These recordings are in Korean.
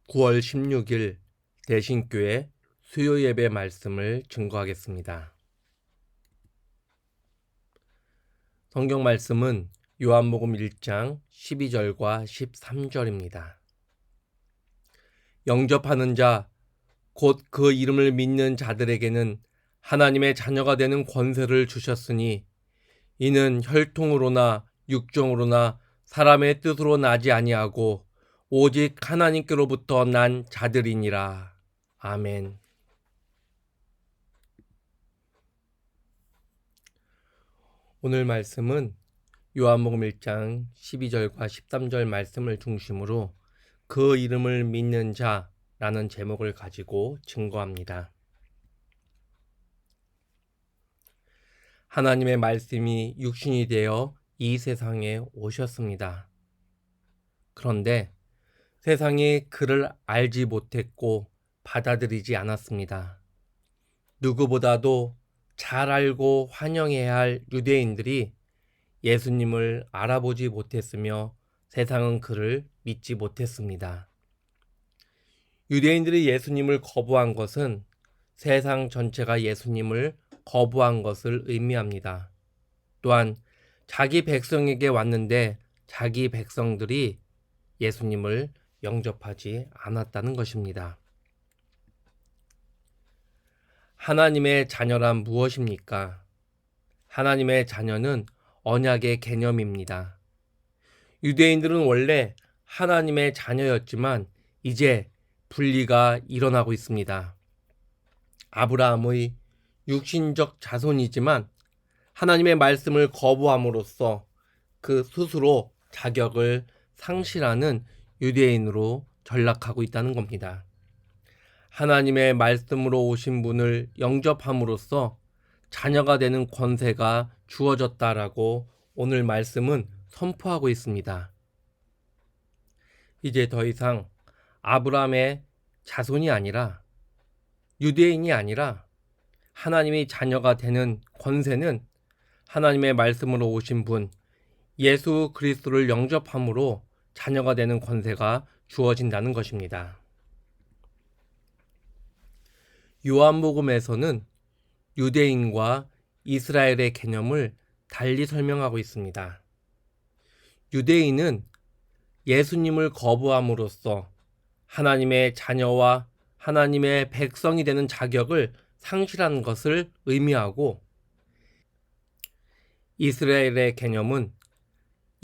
9월 16일 대신교회 수요예배 말씀을 증거하겠습니다. 성경 말씀은 요한복음 1장 12절과 13절입니다. 영접하는 자, 곧 그 이름을 믿는 자들에게는 하나님의 자녀가 되는 권세를 주셨으니 이는 혈통으로나 육정으로나 사람의 뜻으로 나지 아니하고 오직 하나님께로부터 난 자들이니라. 아멘. 오늘 말씀은 요한복음 1장 12절과 13절 말씀을 중심으로 그 이름을 믿는 자라는 제목을 가지고 증거합니다. 하나님의 말씀이 육신이 되어 이 세상에 오셨습니다. 그런데 세상이 그를 알지 못했고 받아들이지 않았습니다. 누구보다도 잘 알고 환영해야 할 유대인들이 예수님을 알아보지 못했으며 세상은 그를 믿지 못했습니다. 유대인들이 예수님을 거부한 것은 세상 전체가 예수님을 거부한 것을 의미합니다. 또한 자기 백성에게 왔는데 자기 백성들이 예수님을 영접하지 않았다는 것입니다. 하나님의 자녀란 무엇입니까? 하나님의 자녀는 언약의 개념입니다. 유대인들은 원래 하나님의 자녀였지만 이제 분리가 일어나고 있습니다. 아브라함의 육신적 자손이지만 하나님의 말씀을 거부함으로써 그 스스로 자격을 상실하는 유대인으로 전락하고 있다는 겁니다. 하나님의 말씀으로 오신 분을 영접함으로써 자녀가 되는 권세가 주어졌다라고 오늘 말씀은 선포하고 있습니다. 이제 더 이상 아브라함의 자손이 아니라 유대인이 아니라 하나님의 자녀가 되는 권세는 하나님의 말씀으로 오신 분 예수 그리스도를 영접함으로 자녀가 되는 권세가 주어진다는 것입니다. 요한복음에서는 유대인과 이스라엘의 개념을 달리 설명하고 있습니다. 유대인은 예수님을 거부함으로써 하나님의 자녀와 하나님의 백성이 되는 자격을 상실한 것을 의미하고 이스라엘의 개념은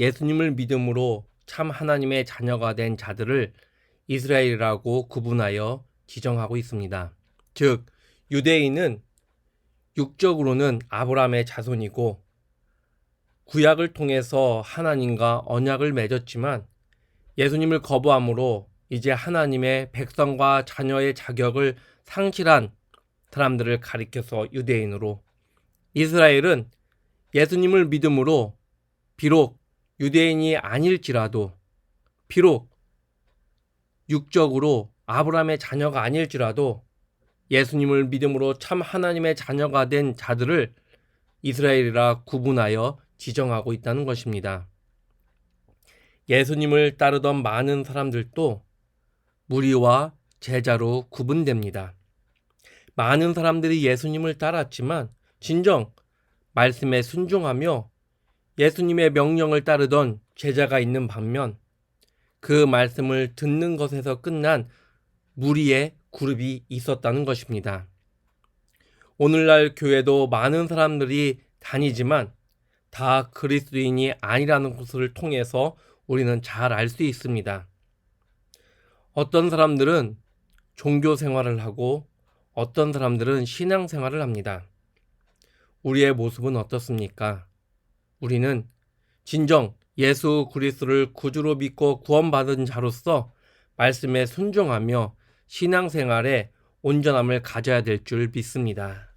예수님을 믿음으로 참 하나님의 자녀가 된 자들을 이스라엘이라고 구분하여 지정하고 있습니다. 즉, 유대인은 육적으로는 아브라함의 자손이고 구약을 통해서 하나님과 언약을 맺었지만 예수님을 거부함으로 이제 하나님의 백성과 자녀의 자격을 상실한 사람들을 가리켜서 유대인으로, 이스라엘은 예수님을 믿음으로 비록 유대인이 아닐지라도, 비록 육적으로 아브라함의 자녀가 아닐지라도 예수님을 믿음으로 참 하나님의 자녀가 된 자들을 이스라엘이라 구분하여 지정하고 있다는 것입니다. 예수님을 따르던 많은 사람들도 무리와 제자로 구분됩니다. 많은 사람들이 예수님을 따랐지만 진정 말씀에 순종하며 예수님의 명령을 따르던 제자가 있는 반면 그 말씀을 듣는 것에서 끝난 무리의 그룹이 있었다는 것입니다. 오늘날 교회도 많은 사람들이 다니지만 다 그리스도인이 아니라는 것을 통해서 우리는 잘 알 수 있습니다. 어떤 사람들은 종교 생활을 하고 어떤 사람들은 신앙 생활을 합니다. 우리의 모습은 어떻습니까? 우리는 진정 예수 그리스도를 구주로 믿고 구원받은 자로서 말씀에 순종하며 신앙생활에 온전함을 가져야 될 줄 믿습니다.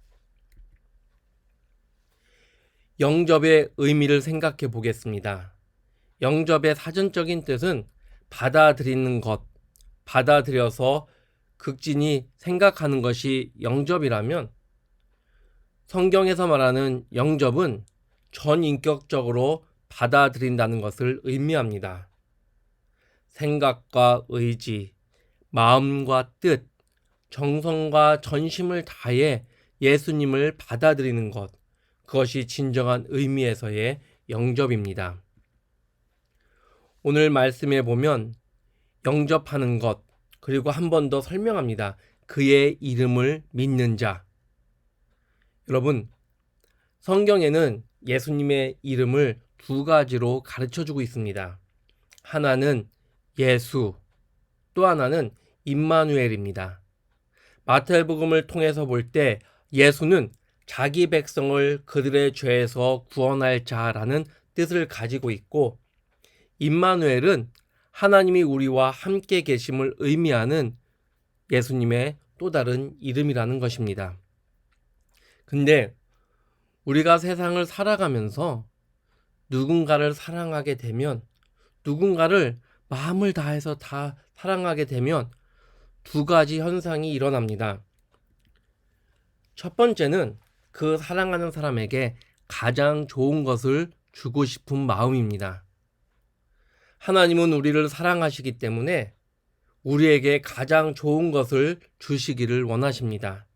영접의 의미를 생각해 보겠습니다. 영접의 사전적인 뜻은 받아들이는 것, 받아들여서 극진히 생각하는 것이 영접이라면 성경에서 말하는 영접은 전인격적으로 받아들인다는 것을 의미합니다. 생각과 의지, 마음과 뜻, 정성과 전심을 다해 예수님을 받아들이는 것, 그것이 진정한 의미에서의 영접입니다. 오늘 말씀에 보면 영접하는 것, 그리고 한 번 더 설명합니다. 그의 이름을 믿는 자. 여러분, 성경에는 예수님의 이름을 두 가지로 가르쳐주고 있습니다. 하나는 예수, 또 하나는 임마누엘입니다. 마태복음을 통해서 볼 때 예수는 자기 백성을 그들의 죄에서 구원할 자라는 뜻을 가지고 있고, 임마누엘은 하나님이 우리와 함께 계심을 의미하는 예수님의 또 다른 이름이라는 것입니다. 근데 우리가 세상을 살아가면서 누군가를 사랑하게 되면, 누군가를 마음을 다해서 다 사랑하게 되면 두 가지 현상이 일어납니다. 첫 번째는 그 사랑하는 사람에게 가장 좋은 것을 주고 싶은 마음입니다. 하나님은 우리를 사랑하시기 때문에 우리에게 가장 좋은 것을 주시기를 원하십니다.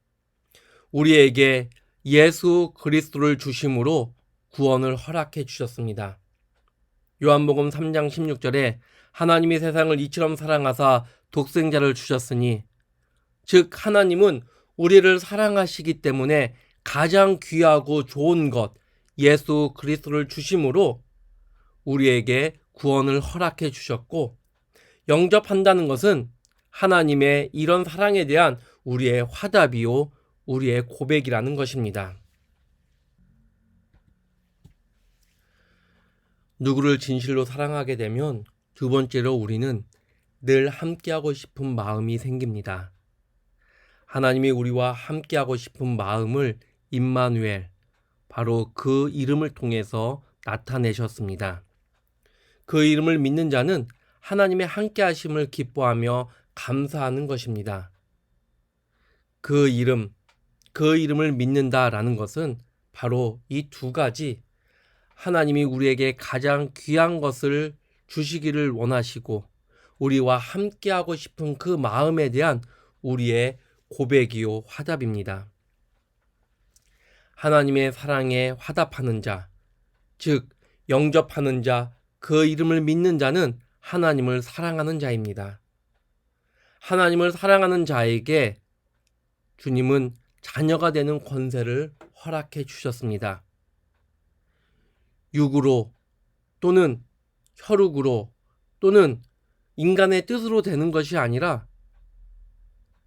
우리에게 예수 그리스도를 주심으로 구원을 허락해 주셨습니다. 요한복음 3장 16절에 하나님이 세상을 이처럼 사랑하사 독생자를 주셨으니, 즉 하나님은 우리를 사랑하시기 때문에 가장 귀하고 좋은 것 예수 그리스도를 주심으로 우리에게 구원을 허락해 주셨고, 영접한다는 것은 하나님의 이런 사랑에 대한 우리의 화답이요, 우리의 고백이라는 것입니다. 누구를 진실로 사랑하게 되면 두 번째로 우리는 늘 함께하고 싶은 마음이 생깁니다. 하나님이 우리와 함께하고 싶은 마음을 임마누엘, 바로 그 이름을 통해서 나타내셨습니다. 그 이름을 믿는 자는 하나님의 함께하심을 기뻐하며 감사하는 것입니다. 그 이름을 믿는다라는 것은 바로 이 두 가지, 하나님이 우리에게 가장 귀한 것을 주시기를 원하시고 우리와 함께하고 싶은 그 마음에 대한 우리의 고백이요 화답입니다. 하나님의 사랑에 화답하는 자, 즉 영접하는 자, 그 이름을 믿는 자는 하나님을 사랑하는 자입니다. 하나님을 사랑하는 자에게 주님은 자녀가 되는 권세를 허락해 주셨습니다. 육으로 또는 혈육으로 또는 인간의 뜻으로 되는 것이 아니라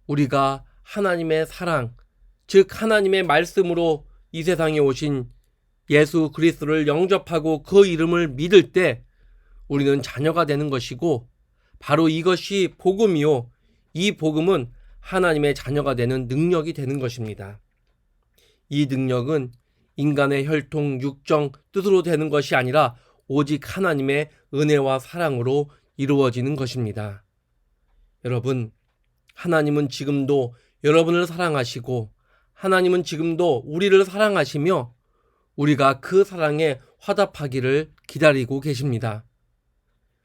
우리가 하나님의 사랑, 즉 하나님의 말씀으로 이 세상에 오신 예수 그리스도를 영접하고 그 이름을 믿을 때 우리는 자녀가 되는 것이고, 바로 이것이 복음이요, 이 복음은 하나님의 자녀가 되는 능력이 되는 것입니다. 이 능력은 인간의 혈통, 육정, 뜻으로 되는 것이 아니라 오직 하나님의 은혜와 사랑으로 이루어지는 것입니다. 여러분, 하나님은 지금도 여러분을 사랑하시고 하나님은 지금도 우리를 사랑하시며 우리가 그 사랑에 화답하기를 기다리고 계십니다.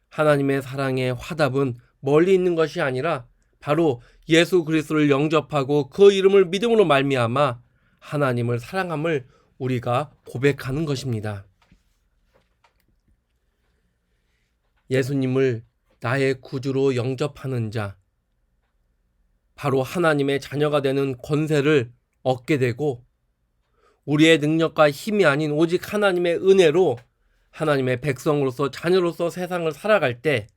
하나님의 사랑의 화답은 멀리 있는 것이 아니라 바로 예수 그리스도를 영접하고 그 이름을 믿음으로 말미암아 하나님을 사랑함을 우리가 고백하는 것입니다. 예수님을 나의 구주로 영접하는 자, 바로 하나님의 자녀가 되는 권세를 얻게 되고 우리의 능력과 힘이 아닌 오직 하나님의 은혜로 하나님의 백성으로서 자녀로서 세상을 살아갈 때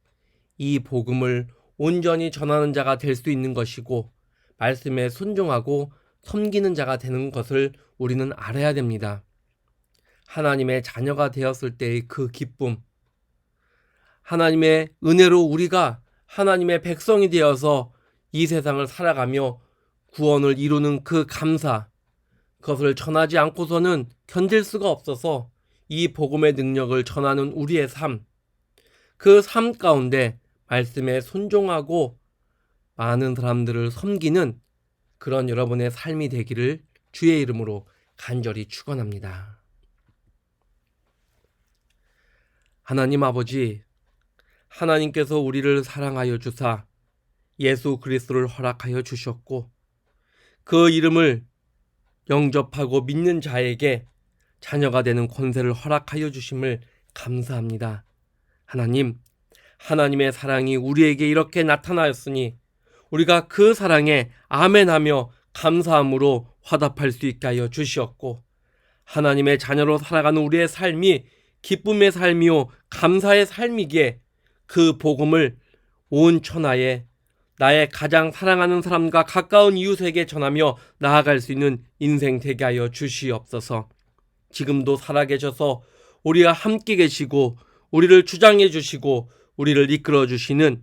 이 복음을 온전히 전하는 자가 될 수 있는 것이고 말씀에 순종하고 섬기는 자가 되는 것을 우리는 알아야 됩니다. 하나님의 자녀가 되었을 때의 그 기쁨, 하나님의 은혜로 우리가 하나님의 백성이 되어서 이 세상을 살아가며 구원을 이루는 그 감사, 그것을 전하지 않고서는 견딜 수가 없어서 이 복음의 능력을 전하는 우리의 삶, 그 삶 가운데 말씀에 순종하고 많은 사람들을 섬기는 그런 여러분의 삶이 되기를 주의 이름으로 간절히 축원합니다. 하나님 아버지, 하나님께서 우리를 사랑하여 주사 예수 그리스도를 허락하여 주셨고 그 이름을 영접하고 믿는 자에게 자녀가 되는 권세를 허락하여 주심을 감사합니다. 하나님, 하나님의 사랑이 우리에게 이렇게 나타나였으니 우리가 그 사랑에 아멘하며 감사함으로 화답할 수 있게 하여 주시었고 하나님의 자녀로 살아가는 우리의 삶이 기쁨의 삶이요 감사의 삶이기에 그 복음을 온 천하에 나의 가장 사랑하는 사람과 가까운 이웃에게 전하며 나아갈 수 있는 인생 되게 하여 주시옵소서. 지금도 살아계셔서 우리와 함께 계시고 우리를 주장해 주시고 우리를 이끌어 주시는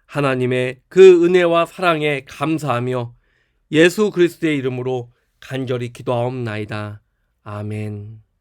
하나님의 그 은혜와 사랑에 감사하며 예수 그리스도의 이름으로 간절히 기도하옵나이다. 아멘.